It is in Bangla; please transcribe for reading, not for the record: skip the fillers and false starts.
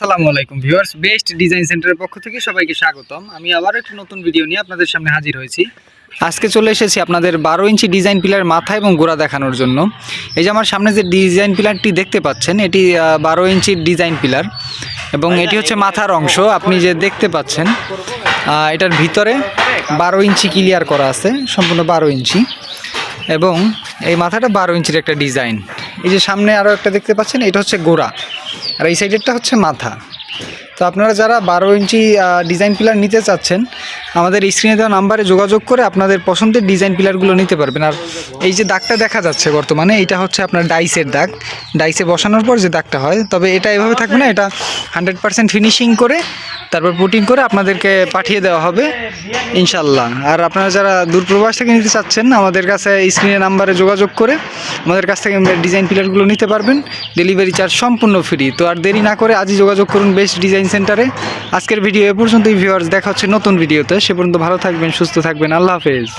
আসসালামু আলাইকুম ভিউয়ার্স, বেস্ট ডিজাইন সেন্টারের পক্ষ থেকে সবাইকে স্বাগতম। আমি আবার একটি নতুন ভিডিও নিয়ে আপনাদের সামনে হাজির হয়েছি। আজকে চলে এসেছি আপনাদের 12 ইঞ্চি ডিজাইন পিলার মাথা এবং গোড়া দেখানোর জন্য। এই যে আমার সামনে যে ডিজাইন পিলারটি দেখতে পাচ্ছেন, এটি 12 ইঞ্চির ডিজাইন পিলার এবং এটি হচ্ছে মাথার অংশ। আপনি যে দেখতে পাচ্ছেন এটার ভিতরে 12 ইঞ্চি ক্লিয়ার করা আছে, সম্পূর্ণ 12 ইঞ্চি, এবং এই মাথাটা 12 ইঞ্চির একটা ডিজাইন। এই যে সামনে আরও একটা দেখতে পাচ্ছেন, এটা হচ্ছে গোড়া, আর এই সাইডেরটা হচ্ছে মাথা। তো আপনারা যারা 12 ইঞ্চি ডিজাইন পিলার নিতে চাচ্ছেন, আমাদের স্ক্রিনে দেওয়া নাম্বারে যোগাযোগ করে আপনাদের পছন্দের ডিজাইন পিলারগুলো নিতে পারবেন। আর এই যে দাগটা দেখা যাচ্ছে বর্তমানে, এটা হচ্ছে আপনার ডাইসের দাগ, ডাইসে বসানোর পর যে দাগটা হয়। তবে এটা এভাবে থাকবে না, এটা 100% ফিনিশিং করে তারপর পুটিং করে আপনাদেরকে পাঠিয়ে দেওয়া হবে ইনশাল্লাহ। আর আপনারা যারা দূরপ্রবাস থেকে নিতে চাচ্ছেন, আমাদের কাছে স্ক্রিনে নাম্বারে যোগাযোগ করে আমাদের কাছ থেকে ডিজাইন পিলারগুলো নিতে পারবেন। ডেলিভারি চার্জ সম্পূর্ণ ফ্রি। তো আর দেরি না করে আজই যোগাযোগ করুন বেস্ট ডিজাইন সেন্টারে। আজকের ভিডিও এ পর্যন্তই ভিউয়ার্স, দেখা হচ্ছে নতুন ভিডিওতে। সে পর্যন্ত ভালো থাকবেন, সুস্থ থাকবেন। আল্লাহ হাফেজ।